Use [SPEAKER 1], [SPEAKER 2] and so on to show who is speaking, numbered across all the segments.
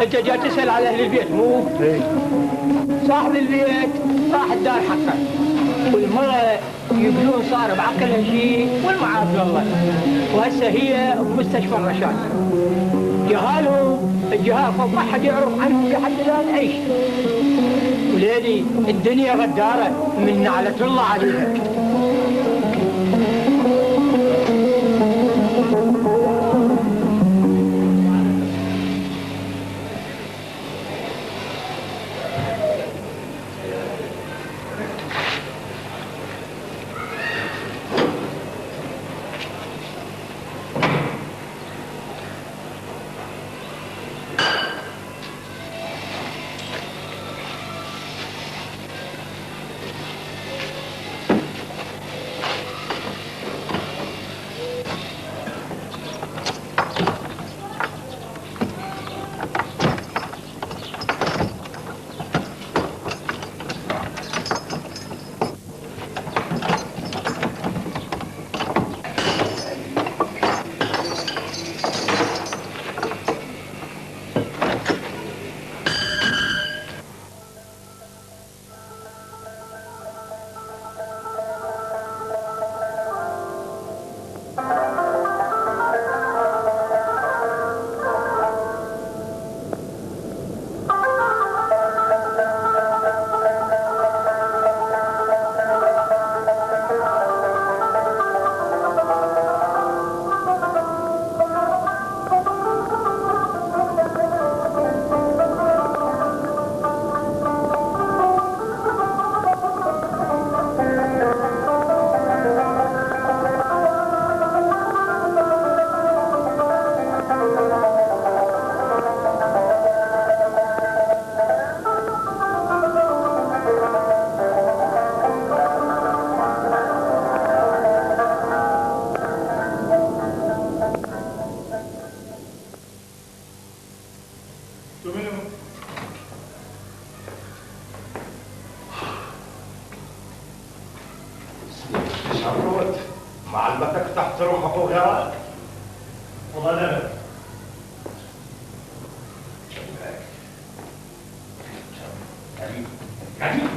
[SPEAKER 1] الدجاجة تسأل على أهل البيت مو؟
[SPEAKER 2] ايه
[SPEAKER 1] صاحب البيت راح الدار حقه والمرأة يقولون صار بعقلها شيء والمعاف والله وهسه هي بمستشفى الرشاد جهالهم الجهال فوق ما حد يعرف عنهم لحد الآن أي شيء وليلي الدنيا غدارة من نعلة الله عليها
[SPEAKER 2] معلمتك تحترم حقوق غيرك؟ والله لا. عجيب.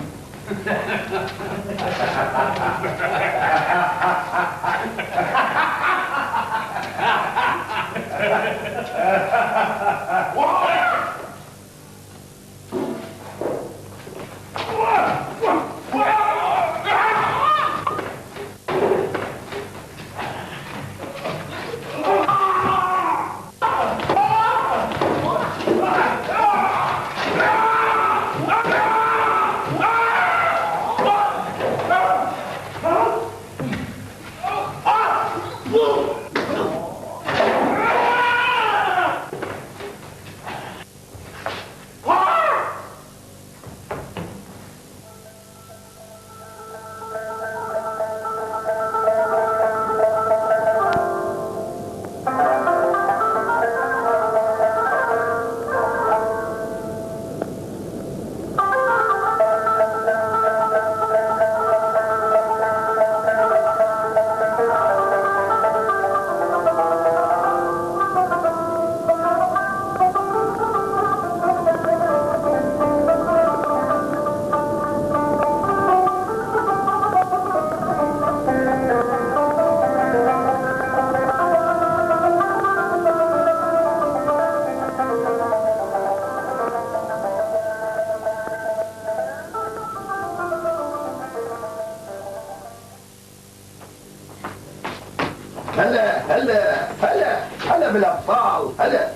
[SPEAKER 3] هلا بالابطال، هلا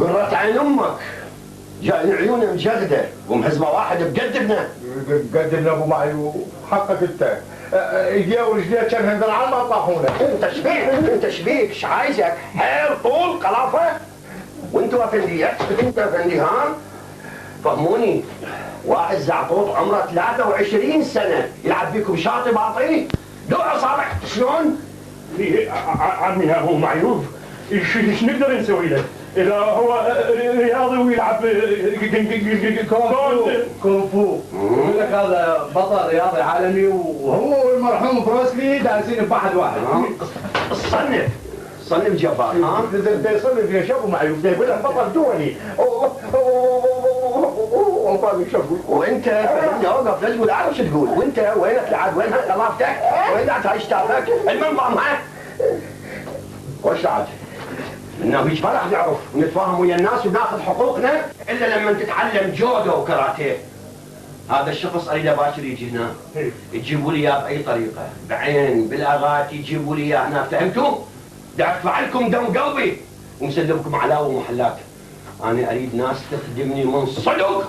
[SPEAKER 3] قرة عين امك، جايين عيوننا مجغده ومهزمه واحد بقدمنا.
[SPEAKER 2] قدمنا ابو معي حقك انت. ايديه ورجليه كان هندلعان ما طاحونا.
[SPEAKER 3] انت شبيك ايش عايزك؟ حيل طول قلافه؟ وانتوا افنديات انت افندي ها؟ فهموني، واحد زعطوط عمره 23 سنه يلعب بيكم شاطي باطي؟ دور اصابع شلون؟
[SPEAKER 2] عمي هو معيوب، ايش نقدر نسوي له؟ اذا هو رياضي ويلعب كونفو يقول لك هذا بطل رياضي عالمي، وهو والمرحوم بروسلي داعسين بواحد واحد.
[SPEAKER 3] صنف جبار ها؟
[SPEAKER 2] ده يصنف يا شابو معيوب، ده يقول لك بطل دولي.
[SPEAKER 3] وانت فهمني اوقف لا تقول اعرف شو تقول، وانت وينك العاد؟ وين خلافتك؟ وين هاي شتافك؟ المنظم ها؟ وش عاد؟ انه هيك ما راح نعرف ونتفاهم ويا الناس وناخذ حقوقنا الا لما تتعلم جودو وكاراتيه. هذا الشخص اريده باكر يجي هنا، يجيبوا لي اياه باي طريقه، بعين بالاغات يجيبوا لي اياه هنا، فهمتوا؟ دا ادفع لكم دم قلبي ومسلمكم علاوه ومحلات. انا اريد ناس تخدمني من صدق،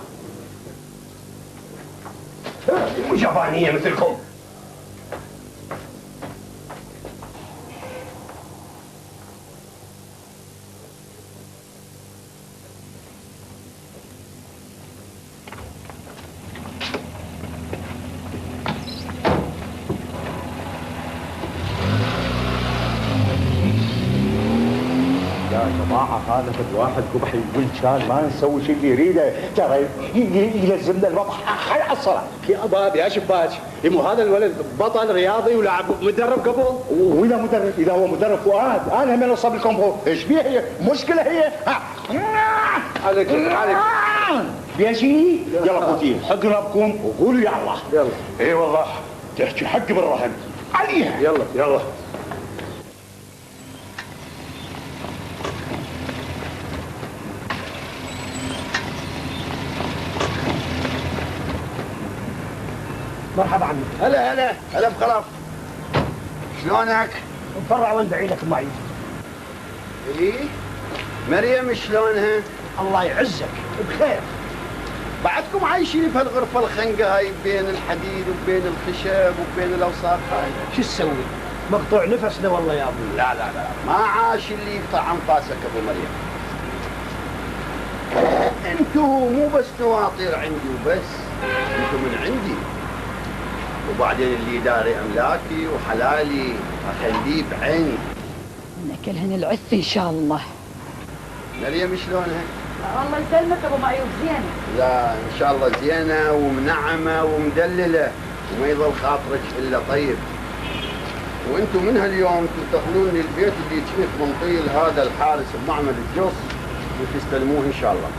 [SPEAKER 3] مو جبانيه مثلكم.
[SPEAKER 2] هذا الواحد قبح يقول كان ما نسوي شيء اللي يريده، ترى يلزمنا الوضع حيحصله.
[SPEAKER 4] يا باب يا شباك، مو هذا الولد بطل رياضي ولعب مدرب قبل؟
[SPEAKER 2] واذا مدرب، اذا هو مدرب فؤاد، انا من اصاب الكونفو، ايش بيها هي؟ مشكله هي؟
[SPEAKER 4] عليك
[SPEAKER 2] بيها شيء؟ يلا قوتين حق ربكم وقولوا يا الله.
[SPEAKER 4] يلا.
[SPEAKER 2] اي والله تحكي حق بالرهن عليها.
[SPEAKER 4] يلا.
[SPEAKER 1] مرحبا عمي.
[SPEAKER 3] هلا بخلاف. شلونك؟
[SPEAKER 1] مفرع وين بعيدك معي؟
[SPEAKER 3] ايه؟ مريم شلونها؟
[SPEAKER 1] الله يعزك بخير.
[SPEAKER 3] بعدكم عايشين بهالغرفة الخنقة هاي بين الحديد وبين الخشب وبين الأوساخ هاي.
[SPEAKER 1] شو تسوي؟ مقطوع نفسنا والله يا ابوي.
[SPEAKER 3] لا ما عاش اللي يقطع أنفاسك أبو مريم. انتوا مو بس نواطير عندي وبس، انتوا من عندي. وبعدين اللي داري أملاكي وحلالي أخليه بعيني.
[SPEAKER 5] ناكلهن العث ان شاء الله.
[SPEAKER 3] مريم شلونها؟
[SPEAKER 5] الله يسلمك ابو معيوب زينه.
[SPEAKER 3] لا ان شاء الله زينه ومنعمه ومدلله وما يظل خاطرك الا طيب. وانتم من هاليوم تنتقلون للبيت اللي كنت منطيل هذا الحارس بمعمل الجص وتستلموه ان شاء الله.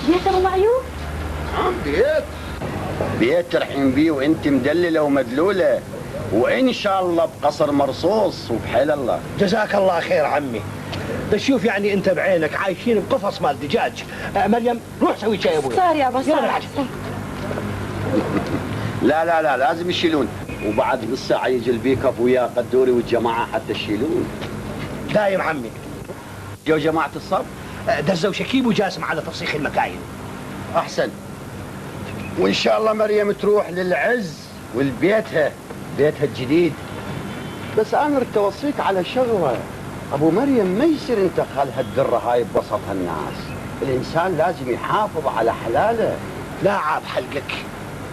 [SPEAKER 5] بيت ابو معيوب؟
[SPEAKER 3] نعم بيت ترحين بيه وانت مدلله ومدلوله، وان شاء الله بقصر مرصوص وبحيل الله.
[SPEAKER 1] جزاك الله خير عمي. بشوف يعني انت بعينك عايشين بقفص مال دجاج. مريم روح سوي شاي يا ابوي.
[SPEAKER 5] صار يا ابو صار.
[SPEAKER 3] لا لازم يشيلون، وبعد نص ساعه يجي البيك اب ويا قدوري والجماعه حتى يشيلون.
[SPEAKER 1] دايم عمي.
[SPEAKER 3] جو جماعه الصف
[SPEAKER 1] دزوا شكيب وجاسم على تفسيخ المكاين.
[SPEAKER 3] احسن. وان شاء الله مريم تروح للعز ولبيتها، بيتها الجديد. بس انا اريد اوصيك على شغله، ابو مريم ما يصير انت خالها الدره هاي بوسط هالناس، الانسان لازم يحافظ على حلاله.
[SPEAKER 1] لا عاب حلقك.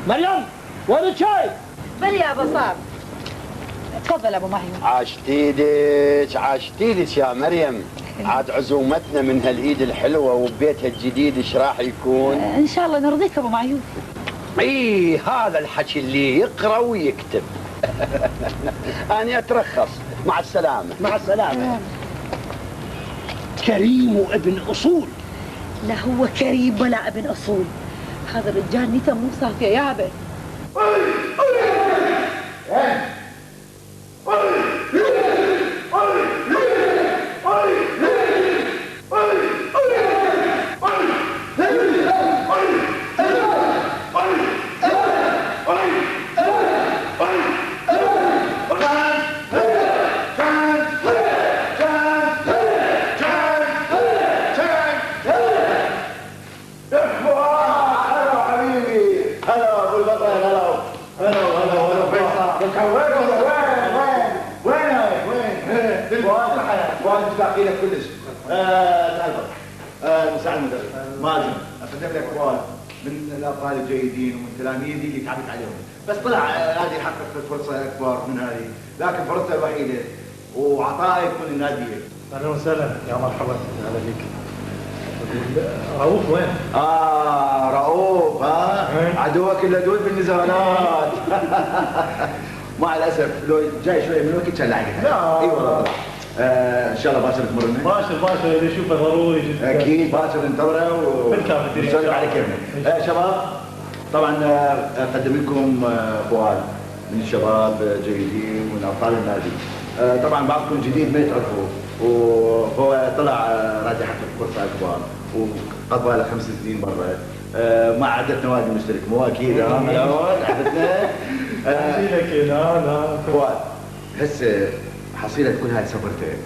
[SPEAKER 1] مريم وين الشاي؟
[SPEAKER 5] بل يا ابو صار. تفضل ابو معيوب.
[SPEAKER 3] عاشتيدك يا مريم. عاد عزومتنا من هالايد الحلوه وبيتها الجديد ايش راح يكون؟
[SPEAKER 5] ان شاء الله نرضيك ابو معيوب.
[SPEAKER 3] اي هذا الحكي اللي يقرا ويكتب. انا اترخص، مع السلامه.
[SPEAKER 1] مع السلامه. كريم وابن اصول.
[SPEAKER 5] لا هو كريم ولا ابن اصول، هذا الرجال نيته مو صافيه يابا.
[SPEAKER 6] تعال مساعد المدرب مازن اقدم لك فؤاد من الابطال الجيدين ومن تلاميذي اللي تعبت عليهم، بس طلع هذه يحقق فرصه اكبر من هذه، لكن فرصته الوحيده وعطائك من الناديه.
[SPEAKER 2] اهلا وسهلا يا مرحبا. اهلا بك. رؤوف وين؟
[SPEAKER 6] رؤوف عدوك اللدود بالنزالات. مع الاسف لو جاي شوي من وقت كان لعقتها.
[SPEAKER 2] لا
[SPEAKER 6] اي والله. ان شاء الله باكر تمرنا.
[SPEAKER 2] باكر اللي يشوفه ضروري جدا.
[SPEAKER 6] اكيد باكر ننتظره ونسولف على كيفنا. شباب طبعا اقدم لكم فؤاد من الشباب جيدين ومن ابطال النادي. طبعا بعضكم جديد ما يتعرفوه، وهو طلع راح يحقق فرصه اكبر وقضى له 5 سنين برا مع عدة نوادي مشترك. مو اكيد عدتنا
[SPEAKER 2] لا
[SPEAKER 6] فؤاد هسه حصيلة كل هاي سفرتك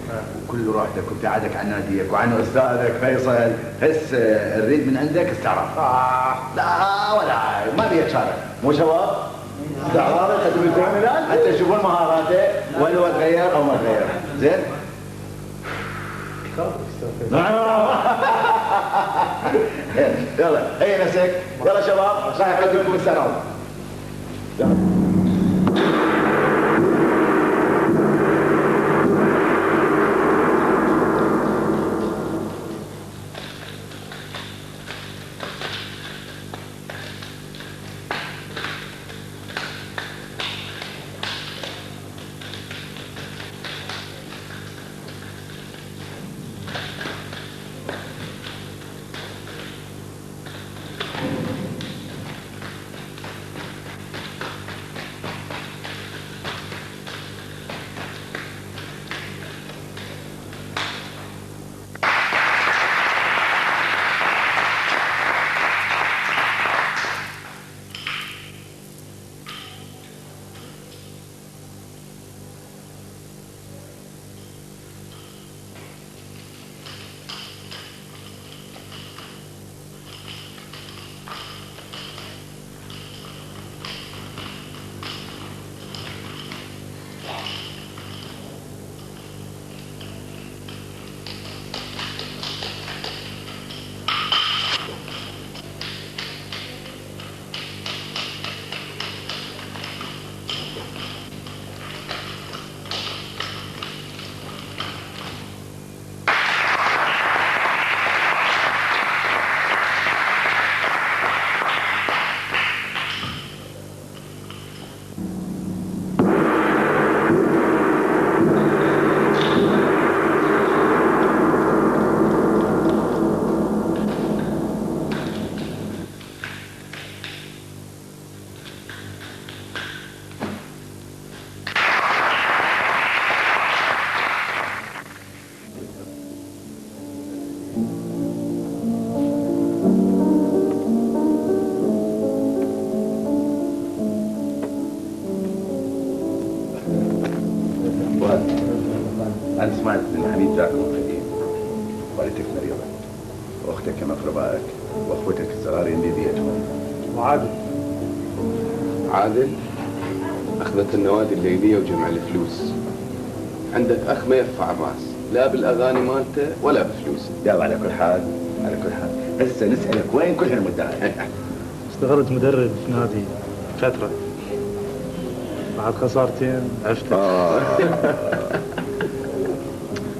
[SPEAKER 6] وكل روحتك وابتعادك عن ناديك وعن استاذك فيصل، هسه نريد من عندك استعراض. لا ولا ما بيك شارع مو شباب؟ استعراض قدم لكم حتى يشوفون مهاراته ولا هو تغير او ما تغير. زين؟ يلا هي نفسك. يلا شباب راح اقدم لكم استعراض. أنا سمعت إن الحميد جاكم قديم، والدتك مريضة، وأختك كما أقربائك، وأخوتك الصغارين ببيتهم.
[SPEAKER 2] وعادل
[SPEAKER 7] عادل أخذت النوادي الليلية وجمع الفلوس. عندك أخ ما يرفع الراس لا بالأغاني مالته ولا بفلوسه.
[SPEAKER 6] يلا على كل حال هسه نسألك وين كل هالمدعي؟
[SPEAKER 2] اشتغلت مدرب في نادي فترة، بعد خسارتين عفتك.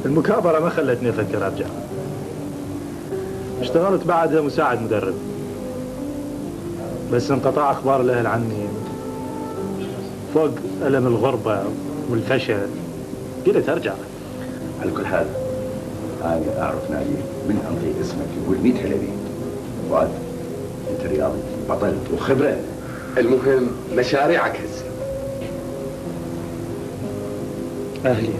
[SPEAKER 2] المكابرة ما خلتني أفكر أرجع. اشتغلت بعدها مساعد مدرب، بس انقطاع أخبار الأهل عني فوق ألم الغربة والفشل قلت أرجع.
[SPEAKER 6] على كل حال أنا أعرف نادي من أنطي اسمك يقول 100 حلبي. فؤاد أنت رياضي بطل وخبرة.
[SPEAKER 7] المهم مشاريعك هسه.
[SPEAKER 2] أهلي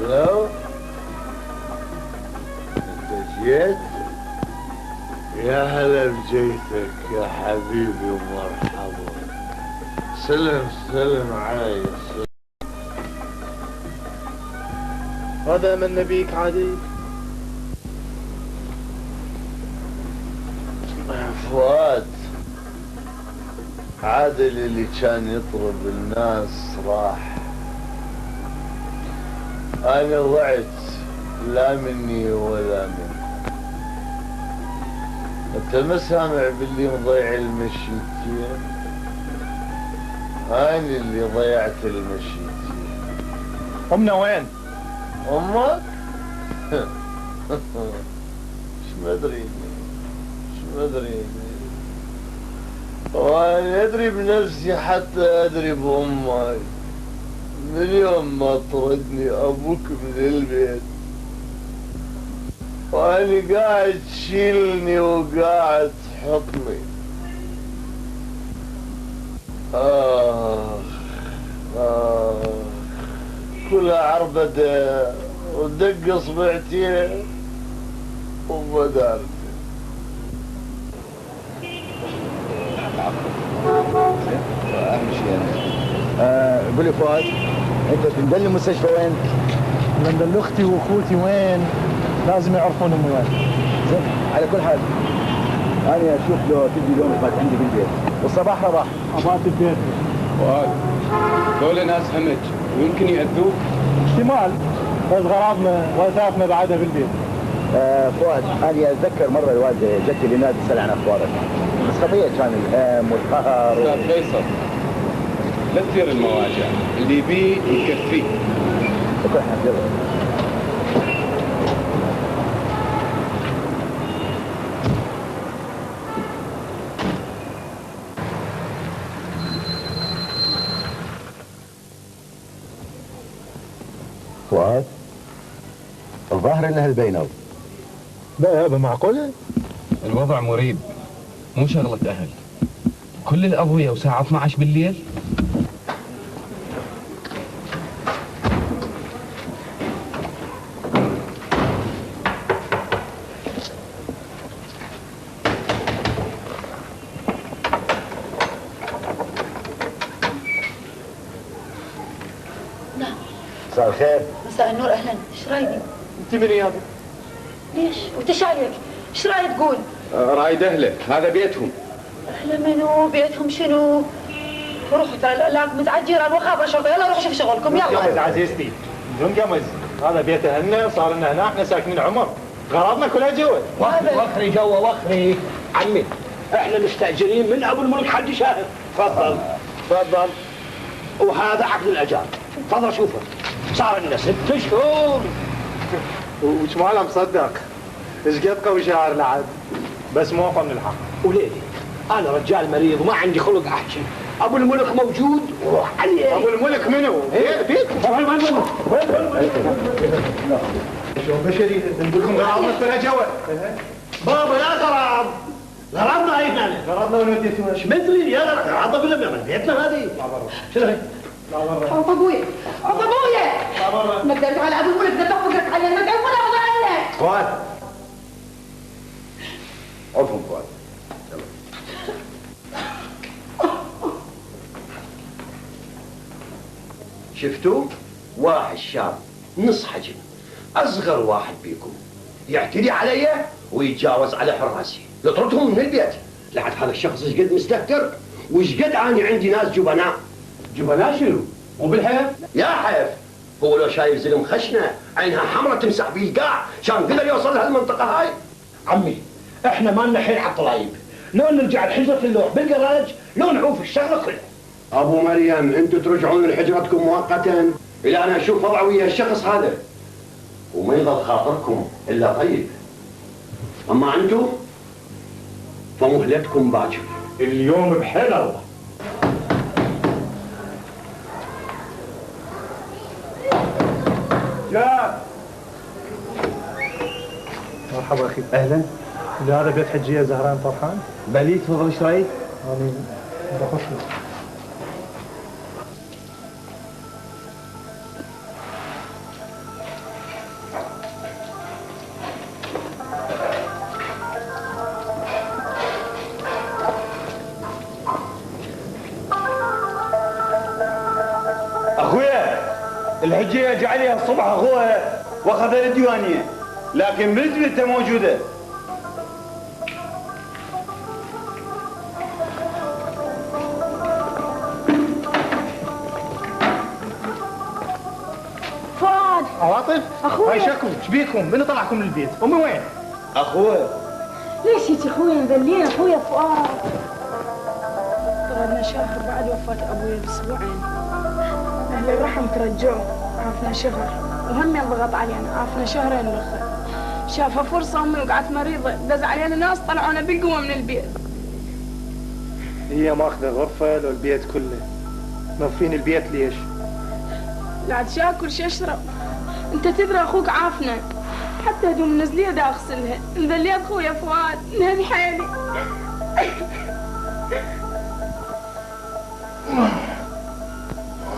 [SPEAKER 6] Hello. انت جيت؟
[SPEAKER 8] يا هلا بجيتك يا حبيبي ومرحبا. سلم سلم علي.
[SPEAKER 6] هذا من نبيك عادي؟
[SPEAKER 8] فؤاد، عادل اللي كان يطرب الناس راح. انا ضعت، لا مني ولا منك. انت ما سامع باللي مضيع المشيتين؟ انا اللي ضيعت المشيتين.
[SPEAKER 6] امنا وين؟
[SPEAKER 8] امك؟ شو مدري وانا ادري بنفسي حتى ادري بامك. من يوم ما طردني ابوك من البيت وانا قاعد تشيلني وقاعد تحطني. كلها عربدة ودق اصبعتين وبدارت.
[SPEAKER 6] اهم شيء قول لي فؤاد، انت تندل المستشفى وين؟
[SPEAKER 9] لندن اختي واخوتي وين؟ لازم يعرفون امي وين.
[SPEAKER 6] زين، على كل حال انا اشوف لو تجي اليوم تبات عندي بالبيت والصباح رباح.
[SPEAKER 9] ابات البيت.
[SPEAKER 7] فؤاد، دول ناس همج ويمكن يأذوك.
[SPEAKER 9] احتمال، بس غراضنا وثاقنا بعدها بالبيت.
[SPEAKER 6] فؤاد، انا اتذكر مره الوالده جت لي نادي تسال عن اخبارك، بس خطيه كان الهم والقهر.
[SPEAKER 7] استاذ فيصل، لا تثير المواجع، اللي بيه يكفيه.
[SPEAKER 6] بكل حال يلا. فؤاد، الظاهر انها البينو.
[SPEAKER 9] لا هذا معقوله؟
[SPEAKER 7] الوضع مريب، مو شغلة أهل. كل الأضوية وساعة 12 بالليل.
[SPEAKER 6] مساء الخير.
[SPEAKER 5] مساء النور، اهلا. ايش رايدين؟
[SPEAKER 6] انت من يابا؟
[SPEAKER 5] ليش؟ وتش عليك؟ ايش رايد تقول؟
[SPEAKER 7] رايد أهله، هذا بيتهم.
[SPEAKER 5] اهلا منو؟ بيتهم شنو؟ روحوا ترى لا متعجرة وخاف الشرطة. يلا روحوا شوفوا شغلكم يلا.
[SPEAKER 9] قمز عزيزتي، بدون قمز. هذا بيت اهلنا، صار لنا هنا، احنا ساكنين عمر. غراضنا كلها جوا.
[SPEAKER 1] وخري جوا وخري. عمي احنا مستأجرين من ابو الملك حد شاهد.
[SPEAKER 3] تفضل تفضل. وهذا عقد الاجار. تفضل شوفه. صار لنا 6 شهور.
[SPEAKER 9] وش ماله مصدق؟ ايش قد قوي شاعر لعد، بس موقع من الحق.
[SPEAKER 3] وليلي انا رجال مريض وما عندي خلق احكي. ابو الملك موجود وروح عليه.
[SPEAKER 9] ابو الملك منو؟
[SPEAKER 3] بيت.
[SPEAKER 9] شو بشري نقول لكم غراضنا كلها جوا.
[SPEAKER 3] بابا لا غرام. غرامنا ايضا.
[SPEAKER 9] غراضنا وين وديتوها؟
[SPEAKER 3] ايش مدري يا رب عضب ولا من بيتنا هذه. شنو هي؟
[SPEAKER 5] عط ابويا، عط ابويا. ما قدرت على ابو الملك، بدك تفكرك عليه، ما تعرف ولا اخذ عنك.
[SPEAKER 6] فؤاد، عفوا فؤاد.
[SPEAKER 3] شفتوا؟ واحد شاب نص حجم اصغر واحد بيكم يعتدي علي ويتجاوز على حراسي، يطردهم من البيت. لعد هذا الشخص ايش قد مستهتر وايش قد اني عندي ناس جبناء.
[SPEAKER 2] جبناء شنو؟ مو بالحيف؟
[SPEAKER 3] يا حيف، هو لو شايف زلم خشنه عينها حمرة تمسح بيه القاع كان قدر يوصل لهالمنطقه هاي. عمي احنا ما لنا حيل على الطلايب، لو نرجع لحجره اللوح بالجراج لو نعوف الشغله كلها. ابو مريم انتم ترجعون لحجرتكم مؤقتا الى انا اشوف وضع ويا الشخص هذا وما يضل خاطركم الا طيب. اما انتم فمهلتكم باكر.
[SPEAKER 2] اليوم بحيل الله.
[SPEAKER 9] جاء. مرحبا اخي. اهلا. هذا بيت حجيه زهران طرحان.
[SPEAKER 6] بلي تفضل ايش رايك؟
[SPEAKER 9] انا بخش.
[SPEAKER 6] الحجيه جاء عليها الصبح اخوها واخذ الديوانيه، لكن بنت موجوده.
[SPEAKER 5] فؤاد
[SPEAKER 9] عواطف
[SPEAKER 5] أخويا.
[SPEAKER 9] هاي شكو ايش بيكم؟ من طلعكم من البيت؟ امي وين؟
[SPEAKER 6] اخوها
[SPEAKER 5] ليش هيك اخويا مذلين اخويا فؤاد؟ طردنا شهر بعد وفاة ابوي باسبوعين. اهل الرحم ترجعوا عافنا شهر وهم ينضغط علينا عافنا شهرين بالخير. شافها فرصة امي وقعت مريضة دز علينا ناس طلعونا بالقوة من البيت.
[SPEAKER 9] هي ماخذه غرفه لو البيت كله؟ موفين البيت ليش؟
[SPEAKER 5] لا عاد شاكل شو اشرب. انت تدري اخوك عافنا حتى هدوم نزليه دا اغسلها. مذليت اخويا فؤاد نهني حيلي.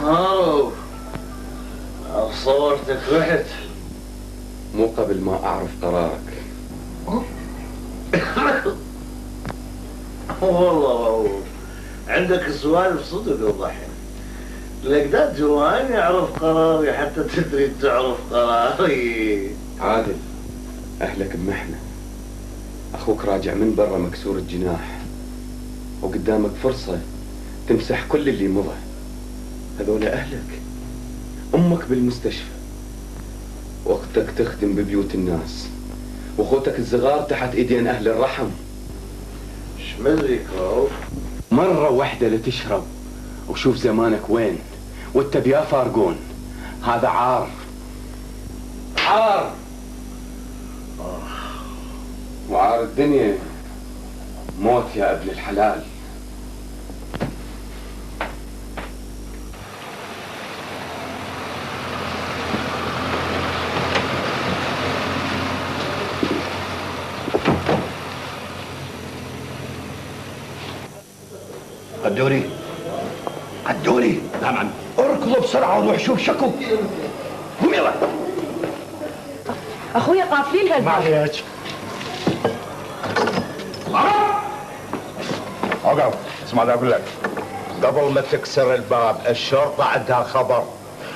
[SPEAKER 8] معروف صورتك رحت
[SPEAKER 7] مو قبل ما أعرف قرارك.
[SPEAKER 8] والله معروف عندك سوالف صدق وضحك. لقدات جواني يعرف قراري حتى تدري تعرف قراري.
[SPEAKER 7] عادل أهلك بمحنة، أخوك راجع من برا مكسور الجناح، وقدامك فرصة تمسح كل اللي مضى. هذول أهلك، أمك بالمستشفى، وأختك تخدم ببيوت الناس، وأخوتك الصغار تحت إيدين أهل الرحم.
[SPEAKER 8] ايش مدريك راوف؟
[SPEAKER 7] مرة واحدة لتشرب وشوف زمانك وين، وانت بيا فارقون. هذا عار، عار، وعار الدنيا موت يا ابن الحلال.
[SPEAKER 3] قدوري قدوري.
[SPEAKER 6] نعم عم.
[SPEAKER 3] اركضوا بسرعه وروح شوف شكو. قوم يلا.
[SPEAKER 5] اخويا قافلين هالباب.
[SPEAKER 9] معليش
[SPEAKER 6] اوقف، اسمع اللي اقول لك. قبل ما تكسر الباب الشرطه عندها خبر،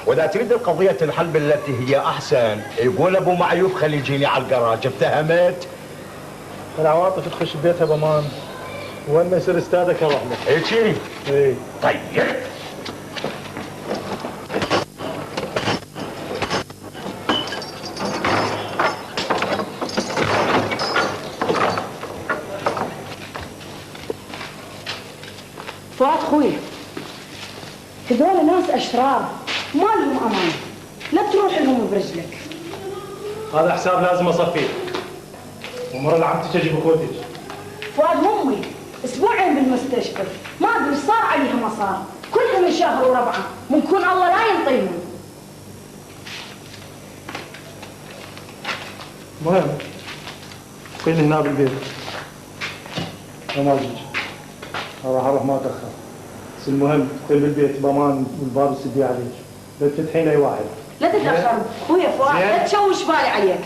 [SPEAKER 6] واذا تريد القضيه تنحل بالتي هي احسن يقول ابو معيوف خلي يجيني على الجراج. افتهمت؟
[SPEAKER 9] العواطف تخش بيتها بامان، وين ما يصير استاذك اروح له.
[SPEAKER 6] هيك؟
[SPEAKER 9] ايه
[SPEAKER 6] طيب
[SPEAKER 5] فؤاد خويا هذول ناس اشرار ما لهم امان. لا تروح لهم برجلك.
[SPEAKER 9] هذا حساب لازم اصفيه. ومرة اللي عم تجي بخوتك.
[SPEAKER 5] فؤاد امي اسبوعين بالمستشفى ما ادري ايش صار عليها ما صار. كلها من شهر وربعه ممكن الله لا ينطيهم.
[SPEAKER 9] المهم خليني هنا بالبيت. انا اجيك. راح اروح ما اتاخر. بس المهم خلي بالبيت بامان والباب السدي عليك. لا تفتحين اي واحد.
[SPEAKER 5] لا تتاخر خويا فؤاد لا تشوش بالي عليك.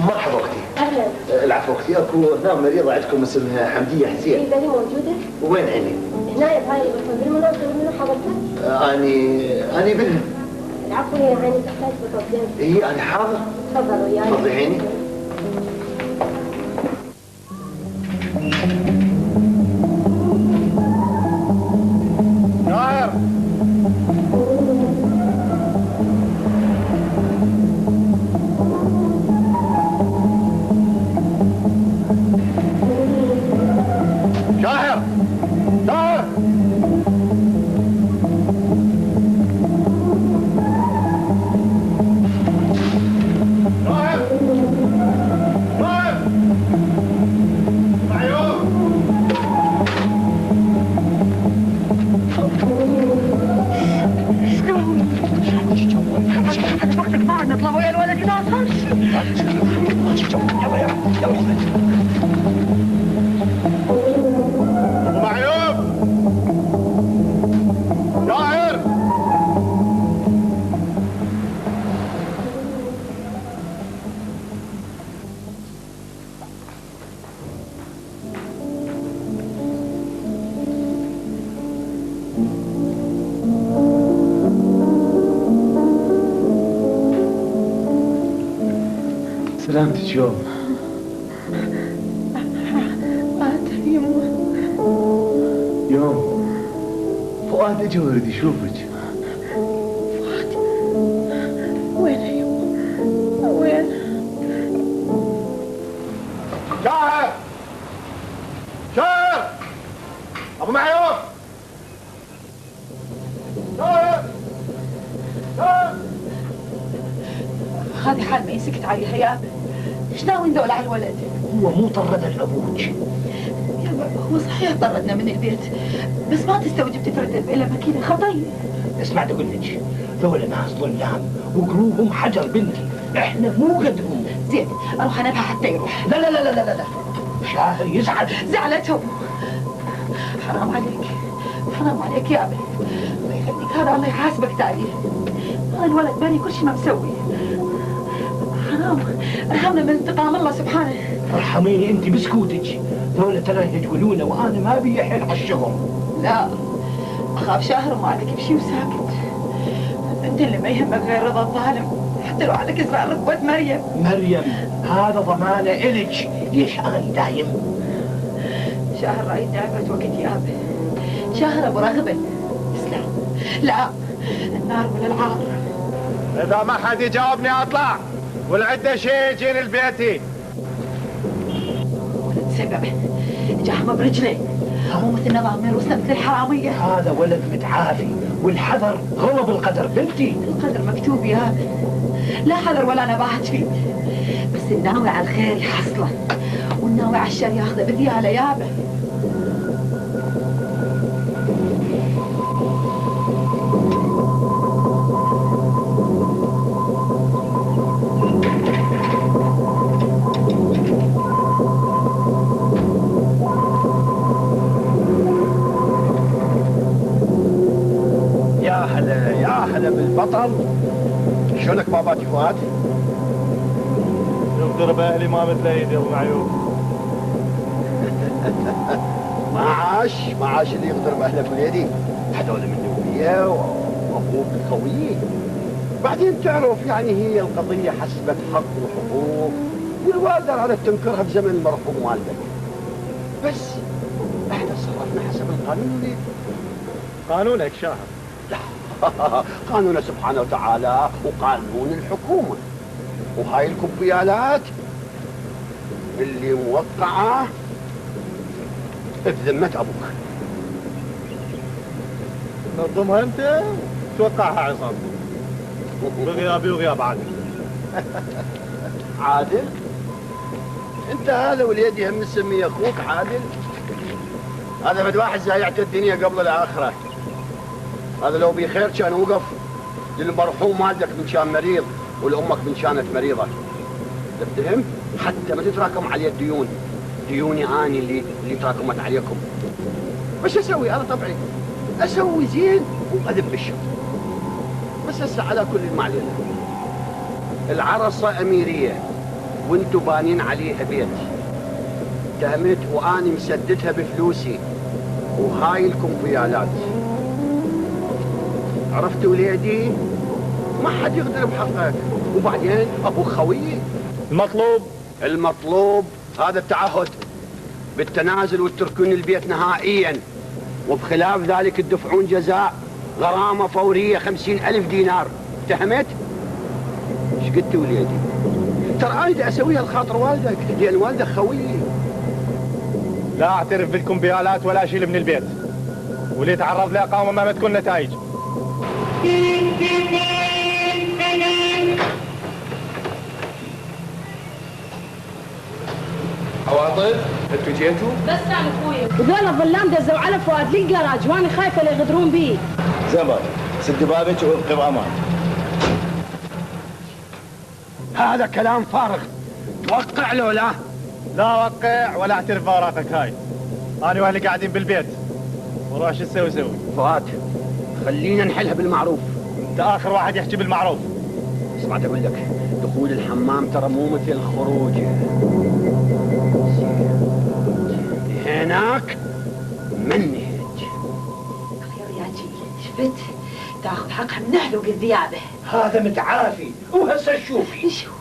[SPEAKER 8] مرحبا اختي. اهلا. العفو اختي، اكو هنا مريضه عندكم اسمها حمديه حسين.
[SPEAKER 5] اذا هي موجوده.
[SPEAKER 8] وين عيني؟
[SPEAKER 10] هنا بهاي الغرفة بالمناسبة منو حضرتك؟
[SPEAKER 8] أنا بنهم.
[SPEAKER 10] العفو يا هاني تحتاج بتقدم.
[SPEAKER 8] إيه أنا حاضر.
[SPEAKER 10] تفضل وياي.
[SPEAKER 8] تفضلي عيني.
[SPEAKER 4] شاعر شاعر شاعر
[SPEAKER 1] نطلع ويا الولد ناصر. يلا
[SPEAKER 4] ابو معيوب شاعر
[SPEAKER 8] سلامتك يوم. يوم فؤاد اجى ويريد يشوفك.
[SPEAKER 5] فؤاد وين يا يما؟ وين؟
[SPEAKER 4] شاعر شاعر ابو معيوب شاعر شاعر.
[SPEAKER 5] هذه حال ما يسكت عليها يا ابا. ايش ناوي ندول على الولد؟
[SPEAKER 1] هو مو طرد الابوج.
[SPEAKER 5] يا ابا هو صحيح طردنا من البيت، بس ما تستوجب تفرد الى مكينه خطيه.
[SPEAKER 1] اسمع اقول لك، ذولا ناس ظلام وقلوبهم حجر بنتي، احنا مو قدهم.
[SPEAKER 5] زين اروح انبها حتى يروح.
[SPEAKER 1] لا لا لا لا لا لا، شاهر يزعل.
[SPEAKER 5] زعلتهم. حرام عليك حرام عليك يا ابا، الله يخليك، هذا الله يحاسبك تعليه. هذا الولد باني كل شيء ما مسوي. حرام، ارحمنا من انتقام الله سبحانه.
[SPEAKER 1] ارحميني انت بسكوتك، ذولا ترى يقولونه وانا ما بي حيل على الشغل.
[SPEAKER 5] لا اخاف شاهر وما عليك بشي وساكت. انت اللي ما يهمك غير رضا الظالم، حتى لو على كسر ركبة مريم.
[SPEAKER 1] مريم هذا ضمانه الك، ليش انا دايم؟
[SPEAKER 5] شاهر رايد نعمة وقت يا ابا، شاهر ابو رغبه. اسلام لا، النار ولا العار.
[SPEAKER 4] اذا ما حد يجاوبني اطلع، والعده شيء يجيني لبيتي.
[SPEAKER 5] ولد سببه جاحمه برجليه، مو مثل نظام وسلمت للحراميه.
[SPEAKER 1] هذا ولد متعافي، والحذر غلب القدر بنتي.
[SPEAKER 5] القدر مكتوب يا ابا، لا حذر ولا نباهت فيه، بس الناوي على الخير يحصله، والناوي على الشر ياخذه بدياله يا ابا.
[SPEAKER 3] هلا بالبطل. شلونك باباتي فؤاد؟
[SPEAKER 9] يغدر باهلي ما مثل ايدي ابو معيوب.
[SPEAKER 3] ما عاش اللي يغدر باهله بوليدي، هذول من نوبيه وابوك قوي. بعدين تعرف يعني هي القضيه حسبت حق وحقوق، والوالده رادت تنكرها بزمن المرحوم والدك. بس احنا تصرفنا حسب القانون. اللي
[SPEAKER 9] قانونك شاهر؟
[SPEAKER 3] لا قانون سبحانه وتعالى وقانون الحكومة، وهاي الكبيالات اللي موقعة بذمة أبوك.
[SPEAKER 9] تنظمها أنت توقعها عصام بغيابي وغياب عادل.
[SPEAKER 3] عادل؟ أنت هذا وليدي هم مسمي أخوك عادل؟ هذا بد واحد زايعت الدنيا قبل الآخرة. هذا لو بخير كان وقف للمرحوم والدك من كان مريض ولأمك من كانت مريضة. تفهم؟ حتى ما تتراكم علي الديون، ديوني أنا اللي تراكمت عليكم. بس أسوي أنا طبعي أسوي زين وأذب بالشر. بس هسه على كل ما علينا، العرصة أميرية وانتو بانين عليها بيت، تهمت وأنا مسددها بفلوسي، وهاي الكمبيالات. عرفت وليدي؟ ما حد يقدر بحقك. وبعدين ابو خويي المطلوب هذا التعهد بالتنازل وتتركون البيت نهائيا، وبخلاف ذلك تدفعون جزاء غرامة فورية 50,000 دينار. افتهمت؟ ايش قلت وليدي؟ ترى انا بدي اسويها لخاطر والدك، لان والدك خويي.
[SPEAKER 9] لا اعترف بالكمبيالات ولا اشيل من البيت، واللي يتعرض لإقامة ما تكون نتائج.
[SPEAKER 7] عواطف انتوا جيتوا؟
[SPEAKER 5] بس انا اخوي وذول الظلام دزوا على فؤاد للجراج وانا خايفه لا يغدرون بيه.
[SPEAKER 6] زبر سد بابك وابقي بامان.
[SPEAKER 3] هذا كلام فارغ. توقع لو لا؟
[SPEAKER 9] لا اوقع ولا اعترف بأوراقك هاي. انا واهلي قاعدين بالبيت وروح شو تسوي سوي.
[SPEAKER 3] فؤاد خلينا نحلها بالمعروف.
[SPEAKER 9] انت اخر واحد يحكي بالمعروف.
[SPEAKER 3] اسمع اقول لك، دخول الحمام ترى مو مثل خروجه. هناك منهج.
[SPEAKER 11] يا رياجي شفت تاخذ حقها من اهله وقذيابه.
[SPEAKER 8] هذا متعافي وهسه شوفي.
[SPEAKER 11] شوف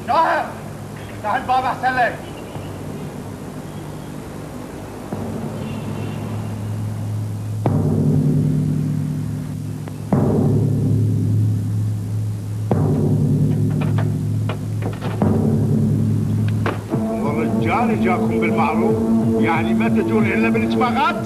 [SPEAKER 9] شاهر افتح الباب احسن لك.
[SPEAKER 6] والرجال جاكم بالمعروف، يعني ما تجون الا بالاتفاقات؟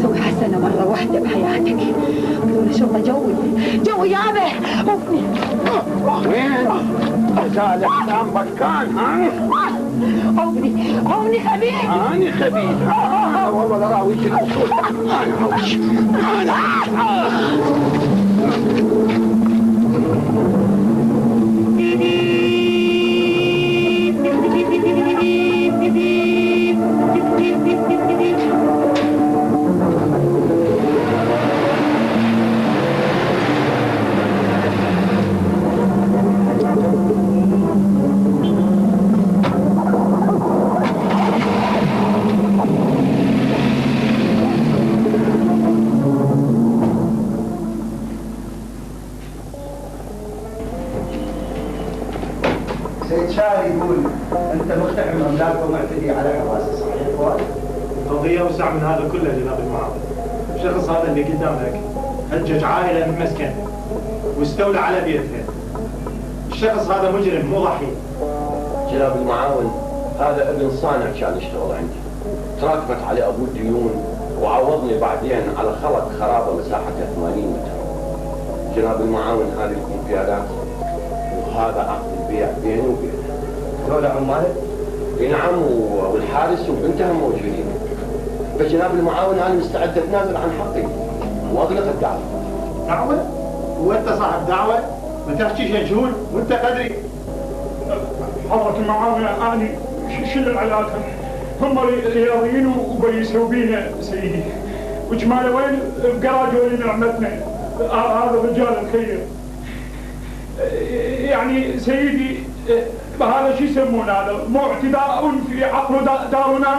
[SPEAKER 11] سوي حسنة مرة واحدة بحياتك. بدون شغلة جوي يابه.
[SPEAKER 3] وين؟ رجالك كان بكان ها؟
[SPEAKER 11] عوني خبيث.
[SPEAKER 3] أنا خبيث. والله لا راويش الأصول.
[SPEAKER 6] سيد شاعر يقول انت مقتحم املاك ومعتدي على حراسه، صحيح فؤاد؟
[SPEAKER 9] قضية أوسع من هذا كله جناب المعاون. الشخص هذا اللي قدامك هجج عائلة من مسكن واستولى على بيتها. الشخص هذا مجرم مو ضحية.
[SPEAKER 3] جناب المعاون هذا ابن صانع كان يشتغل عندي، تراكمت عليه ابوه ديون وعوضني بعدين على خلق خرابه مساحتها 80 متر. جناب المعاون هذه الكمبيالات وهذا عقد البيع بيني وبينه.
[SPEAKER 6] هذول عمالك؟
[SPEAKER 3] اي نعم، والحارس وبنتها موجودين. بس جناب المعاون انا مستعد اتنازل عن حقي واغلق الدعوه.
[SPEAKER 9] دعوة؟ وانت صاحب دعوة؟ ما تحكي شنشون وانت قدري.
[SPEAKER 2] حضرة المعاون أنا شو العلاقة؟ هم رياضيين وبيسووا بينا سيدي، وجماله وين بقراج وين نعمتنا. هذا رجال الخير. يعني سيدي هذا شو يسمونه هذا؟ مو اعتداء في عقل دارنا؟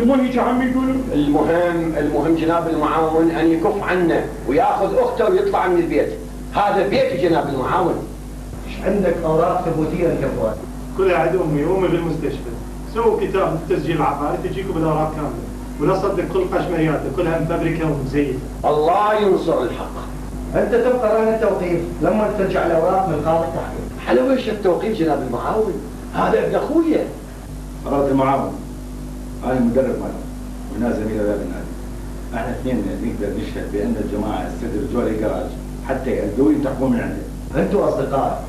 [SPEAKER 2] مو هيك عم يقولوا؟
[SPEAKER 3] المهم جناب المعاون ان يكف عنه وياخذ اخته ويطلع من البيت. هذا بيت جناب المعاون.
[SPEAKER 12] ايش عندك اوراق ثبوتيه للكفوات؟
[SPEAKER 9] كلها عند امي بالمستشفى. سووا كتاب تسجيل العقاري تجيكم بالاوراق كامله. ولا صدق كل قشمرياته كلها مفبركه ومزيفه.
[SPEAKER 3] الله ينصر الحق.
[SPEAKER 12] انت تبقى رهن التوقيف لما ترجع الاوراق من قاضي التحقيق.
[SPEAKER 3] على وش التوقيف جناب المعاون؟ هذا ابن اخويا.
[SPEAKER 6] قرارة المعاون أنا مدرب معنا وهنا زميل باب النادي. احنا اثنين نقدر نشهد بأن الجماعة استدرجوا لي جراج حتى يأدوا ينتقموا من عنده.
[SPEAKER 12] انتوا اصدقاء،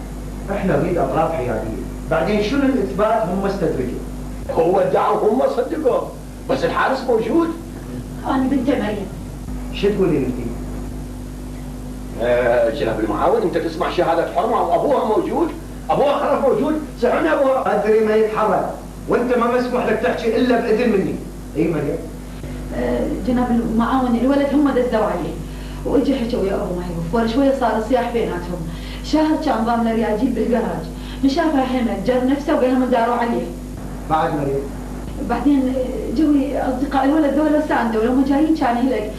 [SPEAKER 12] احنا نريد اطراف حياديه، بعدين شنو الاثبات هم استدرجوا؟
[SPEAKER 3] هو ادعوا هم صدقوا، بس الحارس موجود.
[SPEAKER 11] انا بنت مريم.
[SPEAKER 12] شو تقولي انت؟
[SPEAKER 3] جناب المعاون انت تسمع شهادة حرمة وابوها موجود؟ ابوها خرف موجود؟ سمعنا ابوها.
[SPEAKER 12] ادري ما يتحرك، وانت ما مسموح لك تحكي الا باذن مني. اي مريم؟
[SPEAKER 11] جناب المعاون الولد هم دزوا عليه واجى حكى ويا ابو معيوف ورا شويه صار صياح بيناتهم. شهر كان ضامن رياجيب بالجراج شافها حمد جر نفسه وقال لهم داروا عليه.
[SPEAKER 12] بعد مريم؟
[SPEAKER 11] بعدين جوي اصدقاء الولد ذولا ساندوا لما جايين كان هلك.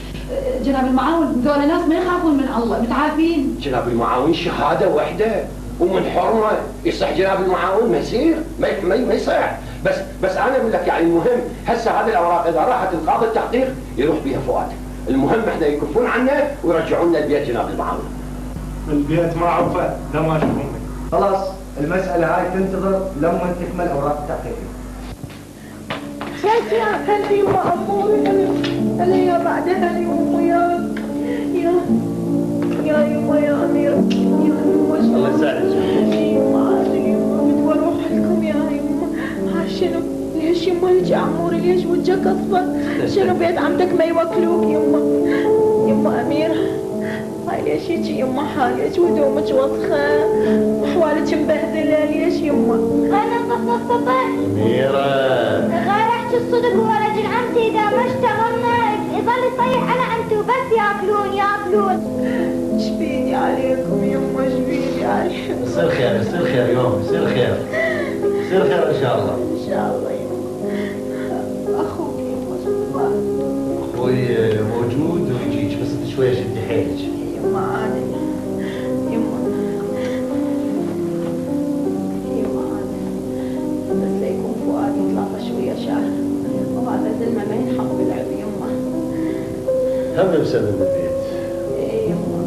[SPEAKER 11] جناب المعاون ذولا ناس ما يخافون من الله متعافين.
[SPEAKER 3] جناب المعاون شهاده واحده ومن حرمه يصح جناب المعاون ما يصير ما يصح. بس انا اقول لك يعني المهم هسه هذه الاوراق اذا راحت القاضي التحقيق يروح بها فؤاد. المهم احنا يكفون عنه ويرجعون لنا البيت جناب المعاون.
[SPEAKER 9] البيت ما عرفه لا ما اشوف امي.
[SPEAKER 12] خلاص المساله هاي تنتظر لما تكمل اوراق التحقيق.
[SPEAKER 5] بس يا خلي ما اموري انا يا بعدها اليوم يا يما يا امير يا
[SPEAKER 8] الله يسعدك.
[SPEAKER 5] يما بدي اروح لكم يا يما. ها شنو؟ ليش يما هيك عموري؟ ليش وجهك اصفر؟ شنو بيت عمتك ما يوكلوك يما اميره؟ هاي ليش هيك يما حالك وهدومك وسخه وحوالك مبهدله ليش يما؟
[SPEAKER 10] انا طفطفه
[SPEAKER 8] أميرة
[SPEAKER 10] غير احكي الصدق وولد عمتي اذا ما اشتغلنا يظل يصيح على عمتي وبس ياكلون.
[SPEAKER 5] شبيني عليكم يما شبيني عليكم.
[SPEAKER 8] يصير خير يوم يصير خير ان شاء الله.
[SPEAKER 5] ان شاء الله يما. اخوك يما شو
[SPEAKER 8] اخوي موجود ويجيك بس انت شويه شدي حيلك.
[SPEAKER 5] يما عادي يما بس ليكون فؤاد يطلع شويه شهر وهذا زلمه ما ينحق بالعب يما.
[SPEAKER 8] هم بسبب البيت.
[SPEAKER 5] ايه يما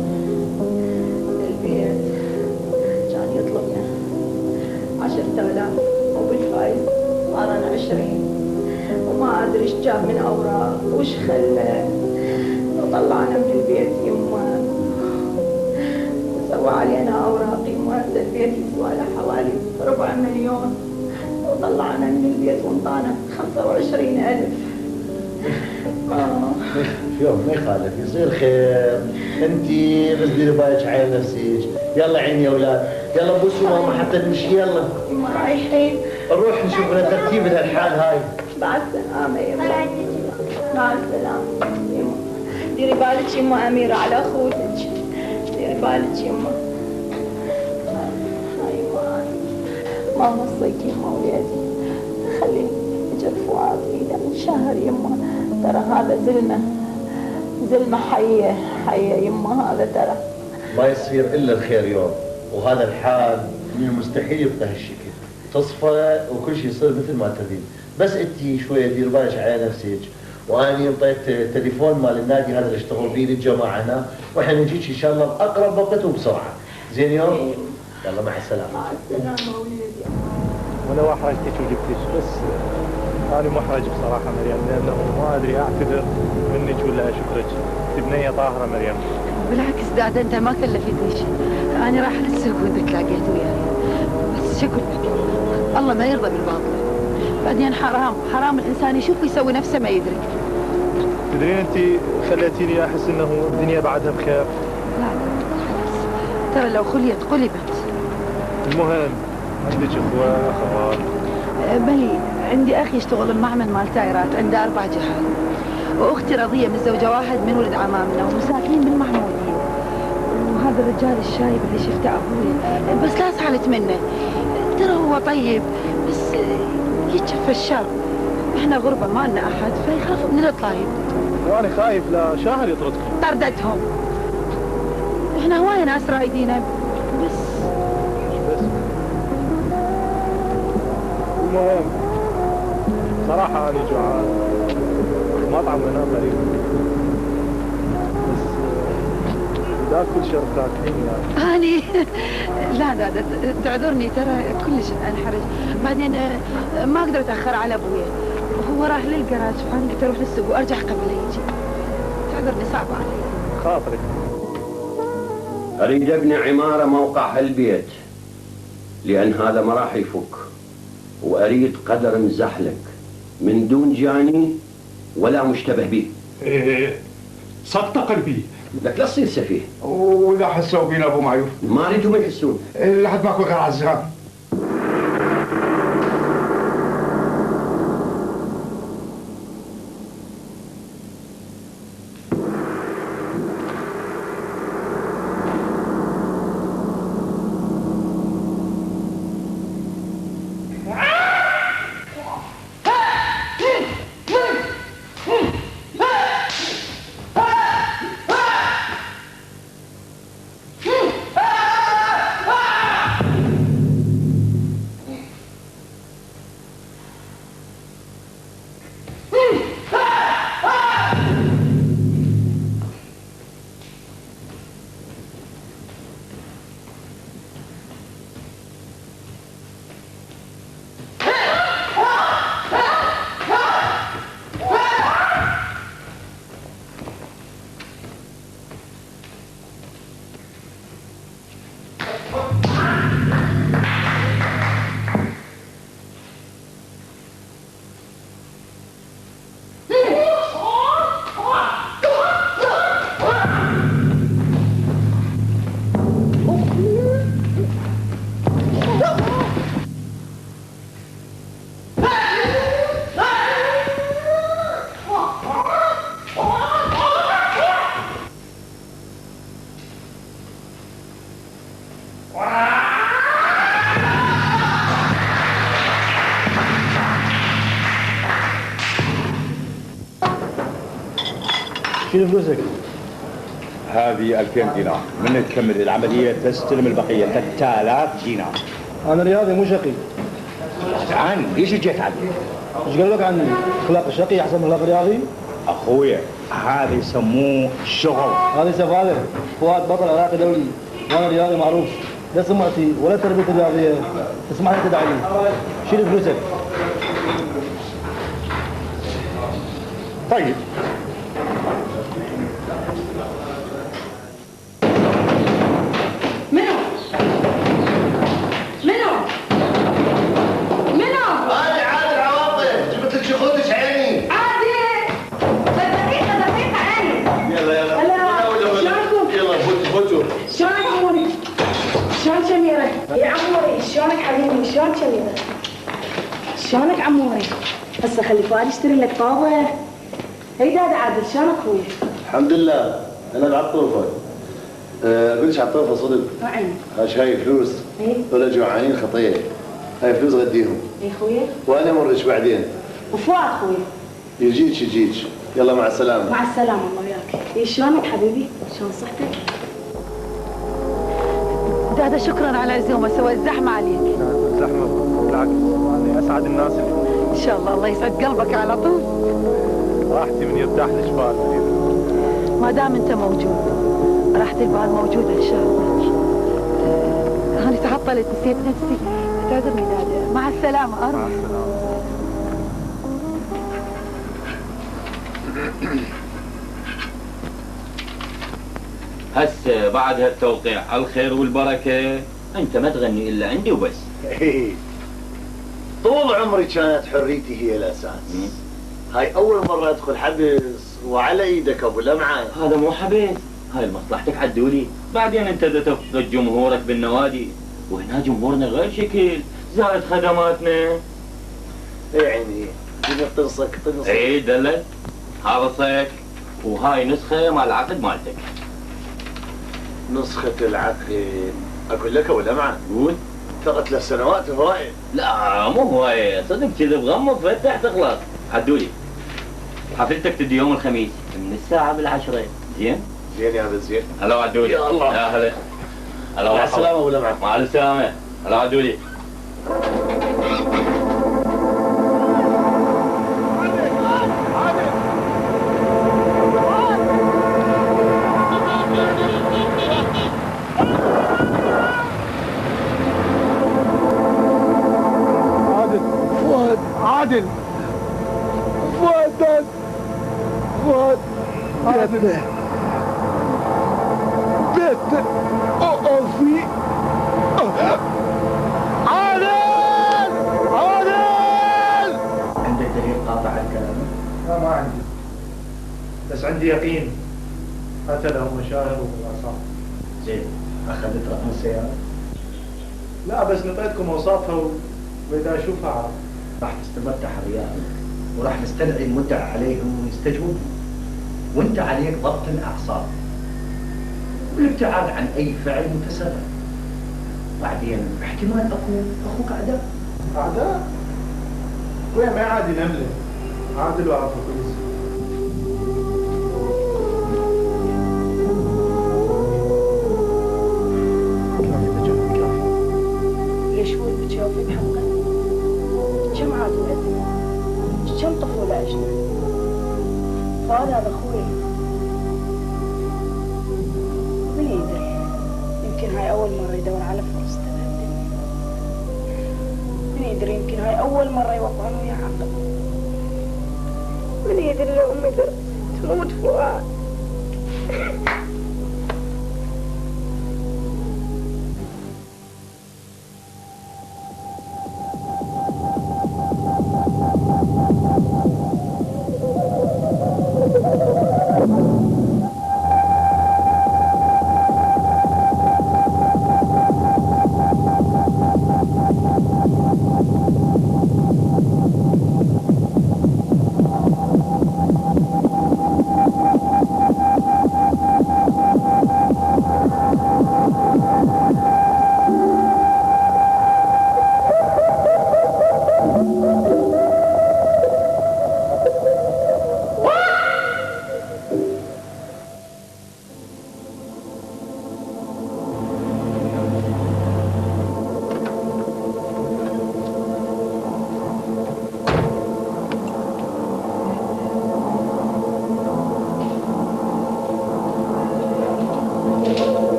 [SPEAKER 5] البيت كان يطلبنا 10,000 وبالفايز صارنا 20 وما ادري ايش جاب من اوراق وش خلى وطلعنا من البيت يما. سوى علينا اوراق يما. هسه البيت يسوى له حوالي 4,000,000 وطلعنا من البيت وانطانا 25,000.
[SPEAKER 8] في يوم ما يخالف يصير خير. انت بس ديري بالك على نفسك. يلا عيني يا اولاد يلا بوسوا ماما حتى نمشي. يلا
[SPEAKER 5] يما رايحين
[SPEAKER 8] نروح نشوف لنا ترتيب لهالحال هاي.
[SPEAKER 5] مع السلامه يما. مع السلامه يما. ديري بالك يما اميره على اخوتك. ديري بالك يما. هاي يما ما وصيك يما ولادي خلي اجل فؤاد ايده من شهر يما. ترى هذا زلمه حيه يما. هذا ترى
[SPEAKER 8] ما يصير الا الخير يوم وهذا الحال من المستحيل يبقى هالشكل. تصفى وكل شيء يصير مثل ما تريد. بس انت شويه دير بالك على نفسك. واني انطيت التليفون مال النادي هذا اللي اشتغل به للجماعه هنا واحنا نجيك ان شاء الله باقرب وقت وبسرعه. زين يوم؟ يلا مع السلامه.
[SPEAKER 5] مع السلامه ولادي.
[SPEAKER 9] وانا احرجتك وجبتك بس انا محرج بصراحه مريم لانه ما ادري اعتذر منك ولا اشكرك. انت بنيه طاهره مريم.
[SPEAKER 11] بالعكس داد انت ما كلفتني شيء. انا راح للسوق وانت تلاقيت وياي بس شو اقول لك الله ما يرضى بالباطل. بعدين حرام الانسان يشوف ويسوي نفسه ما يدرك.
[SPEAKER 9] تدرين انت خليتيني احس انه الدنيا بعدها بخير.
[SPEAKER 11] لا خلاص ترى لو خليت قلبت.
[SPEAKER 9] المهم عندك اخوه اخوات؟
[SPEAKER 11] بلي عندي اخي يشتغل بمعمل مال تايرات عنده 4 جهال. واختي رضيه متزوجه واحد من ولد عمامنا ومساكين بالمحموديه. وهذا الرجال الشايب اللي شفته ابوي بس لا زعلت منه. ترى هو طيب بس يتشف الشر. احنا غربة ما لنا احد فيخاف من الطايب.
[SPEAKER 9] وانا خايف لا شاهر يطردكم.
[SPEAKER 11] طردتهم. احنا هواية ناس رايدينا بس.
[SPEAKER 9] المهم صراحة أنا جوعان. المطعم هنا غريب. بس إذا كل شيء تاكلين يعني.
[SPEAKER 11] لا تعذرني ترى كلش انحرج. بعدين ما اقدر اتاخر على ابويا وهو راح للجراج فانا قلت اروح للسوق وارجع قبل لا يجي. تعذرني صعب علي.
[SPEAKER 9] خاطرك.
[SPEAKER 3] اريد ابني عمارة موقع هالبيت لان هذا ما راح يفك، واريد قدر مزحلق من دون جاني ولا مشتبه به.
[SPEAKER 2] ايه صدق قلبي.
[SPEAKER 3] لك لا تصير سفيه.
[SPEAKER 13] واذا حسوا فينا ابو معيوف؟
[SPEAKER 3] ما اريدهم يحسون.
[SPEAKER 13] لحد ماكو غير عزام.
[SPEAKER 9] شنو فلوسك؟
[SPEAKER 6] هذه 2000 دينار، من تكمل العملية تستلم البقية 3000 دينار.
[SPEAKER 9] أنا رياضي مو شقي.
[SPEAKER 6] عن ليش جيت عني؟
[SPEAKER 9] ايش قال لك عني؟ اخلاق الشقي احسن من اخلاق الرياضي؟
[SPEAKER 6] اخويا هذا يسموه شغل.
[SPEAKER 9] هذا سفاله. فؤاد بطل عراقي دولي وانا رياضي معروف. لا سمعتي ولا تربية الرياضية تسمح لي تدعي لي. شيل فلوسك.
[SPEAKER 6] طيب
[SPEAKER 5] شلونك عموري؟ هسه خلي فؤاد يشتري لك طاوة. هي داد عادل شلونك خوي؟
[SPEAKER 8] الحمد لله انا بعطوفه. اقول لك عطوفه صدق.
[SPEAKER 5] وعين.
[SPEAKER 8] هاي فلوس.
[SPEAKER 5] اي.
[SPEAKER 8] ولا جوعانين خطيه. هاي فلوس غديهم.
[SPEAKER 5] اي خويا.
[SPEAKER 8] وانا امرش بعدين.
[SPEAKER 5] وفؤاد خويا.
[SPEAKER 8] يجيك. يلا مع السلامه.
[SPEAKER 5] مع السلامه الله وياك. اي شلونك حبيبي؟ شلون صحتك؟
[SPEAKER 11] دادا شكرا على العزومه سويت زحمه عليك.
[SPEAKER 9] زحمه بالعكس انا اسعد الناس اليوم.
[SPEAKER 11] ان شاء الله يسعد قلبك على طول.
[SPEAKER 9] راحتي من يرتاح الجبال.
[SPEAKER 11] ما دام انت موجود راحة البال موجوده ان شاء الله. انا تعطلت نسيت نفسي. تعذرني دادا. مع السلامه اروح.
[SPEAKER 9] مع السلامه.
[SPEAKER 14] هسه بعد هالتوقيع الخير والبركة انت ما تغني الا عندي وبس.
[SPEAKER 8] طول عمري كانت حريتي هي الاساس. هاي اول مرة ادخل حبس وعلى ايدك ابو لمعة.
[SPEAKER 14] هذا مو حبس، هاي مصلحتك عدولي. بعدين انت بدك تفقد جمهورك بالنوادي وهنا جمهورنا غير شكل زائد خدماتنا.
[SPEAKER 8] اي عيني بدي طرصك.
[SPEAKER 14] اي دلت حارسك. وهاي نسخة مال العقد مالتك.
[SPEAKER 8] نسخة العقد. اقول لك ابو لمعة.
[SPEAKER 14] قول.
[SPEAKER 8] ترى 3 سنوات هواية.
[SPEAKER 14] لا مو هواية، صدق كذب غمض فتح تخلص. عدولي حفلتك تدي يوم الخميس من الساعة 10. زين؟
[SPEAKER 8] زين يا بنت زين.
[SPEAKER 14] هلا عدولي.
[SPEAKER 8] يا الله.
[SPEAKER 14] يا هلا. هلا
[SPEAKER 8] مع السلامة ابو لمعة.
[SPEAKER 14] مع السلامة. هلا عدولي.
[SPEAKER 13] عادل فؤاد عادل بيت أوفي عادل
[SPEAKER 12] عندك دليل قاطع على كلامه؟
[SPEAKER 9] لا ما عندي، بس عندي يقين قتلهم مشاهر وبالعصام.
[SPEAKER 12] زين، أخذت رقم السيارة؟
[SPEAKER 9] لا بس نطيتكم اوصافها واذا اشوفها عارف.
[SPEAKER 12] راح تستمر تحريات وراح نستدعي المدعى عليهم ويستجوبوا، وانت عليك ضبط الاعصاب والابتعاد عن اي فعل متسرع. بعدين احتمال اخوك اعداء.
[SPEAKER 9] اعداء؟ وين ما عادي نمله، عادل واعرفه كويس.
[SPEAKER 5] ليش هو اللي بتشوفي بحقه؟ كم عاد ولدنا؟ كم طفولة عشنا؟ قال هذا أخوي. من يدري؟ يمكن هاي أول مرة يدور على فرصته بهالدنيا. من يدري يمكن هاي أول مرة يوقعون وياه عقد. من يدري لو أمي تموت فؤاد.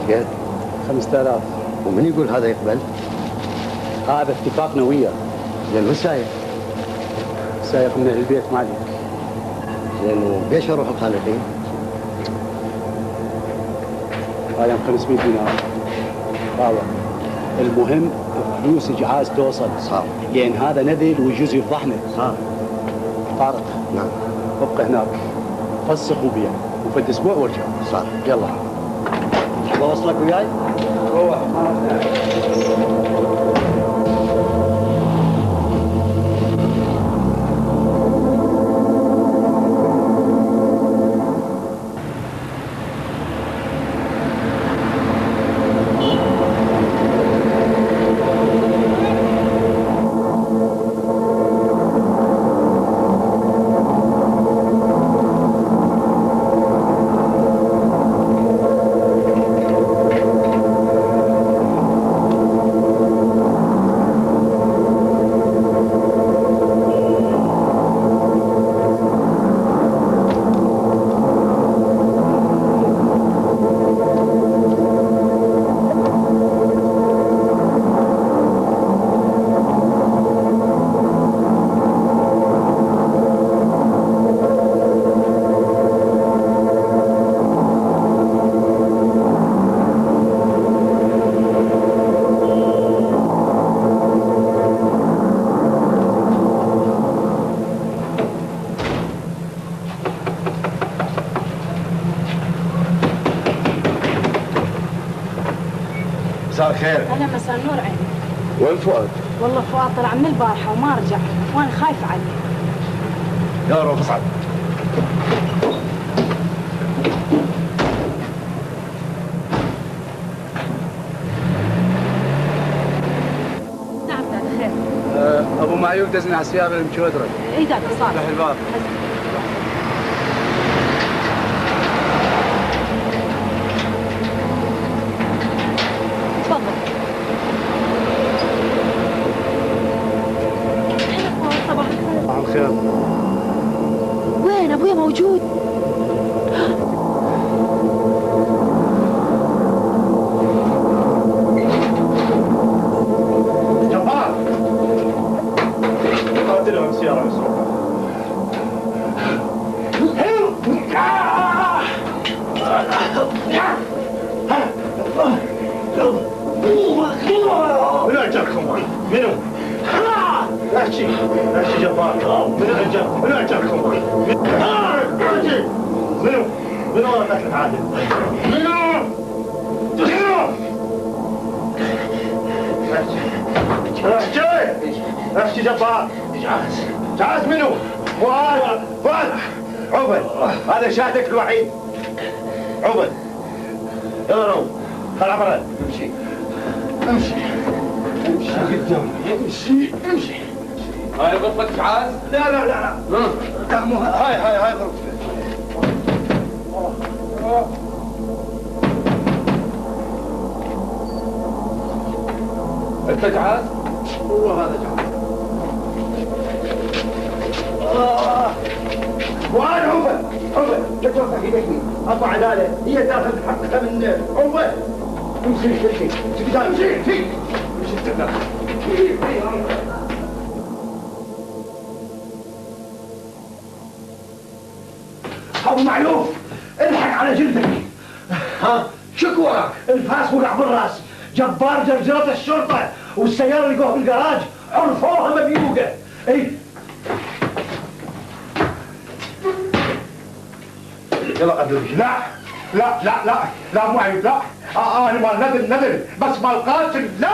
[SPEAKER 3] كيف؟
[SPEAKER 4] 5000.
[SPEAKER 3] ومن يقول هذا يقبل؟
[SPEAKER 4] هذا اتفاقنا وياه.
[SPEAKER 3] زين وش سايق؟
[SPEAKER 4] سايق من البيت ما عليك.
[SPEAKER 3] زين وبيش اروح الخالقين؟
[SPEAKER 4] هاي 500 دينار. والله المهم فلوس جهاز توصل.
[SPEAKER 3] صار.
[SPEAKER 4] لان هذا نذل ويجوز يفضحنا.
[SPEAKER 3] صار.
[SPEAKER 4] طارق.
[SPEAKER 3] نعم.
[SPEAKER 4] ابقى هناك. فسخ وبيع وفد اسبوع وارجع.
[SPEAKER 3] صار.
[SPEAKER 4] يلا.
[SPEAKER 3] بوصلك وياي؟
[SPEAKER 4] روح.
[SPEAKER 8] مساء الخير.
[SPEAKER 5] هلا مساء النور عيني.
[SPEAKER 8] وين فؤاد؟
[SPEAKER 5] والله فؤاد طلع من البارحة وما رجع وانا خايفة عليه.
[SPEAKER 8] يلا روح اصعد.
[SPEAKER 11] نعم داد خير.
[SPEAKER 4] ابو معيوب دزني على السياره المشودره.
[SPEAKER 11] اي داد صار.
[SPEAKER 4] افتح الباب.
[SPEAKER 11] تفضل.
[SPEAKER 5] صباح الخير.
[SPEAKER 11] وين ابويا موجود؟
[SPEAKER 9] جبار قاتلهم السيارة مسروقة. منو اجركم؟ منو؟ احكي جبار. منو اجركم؟ منو قتل عادل؟ منو؟ احكي جبار. جاهز منو؟ فؤاد. عبد هذا شاهدك الوحيد. عبد يلا رو خل عبرة. امشي قدام. امشي.
[SPEAKER 7] هاي غرفتك جعاز؟
[SPEAKER 9] لا مو هاي غرفتي.
[SPEAKER 7] انت جعاز؟
[SPEAKER 9] هو هذا جعاز. وأنا عبد لا توقف ايدك مين؟ اطلع عداله هي داخل تحققها من عبد. امشي قدام. امشي انت داخل. ابو معلوف الحق على جلدك. ها شك وراك؟ الفاس وقع بالراس. جبار جرجرة الشرطة والسيارة اللي جوه بالجراج عرفوها مبيوقة. اي يلا قدري. لا مو عيب. لا انا مال نذل بس مال قاتل. لا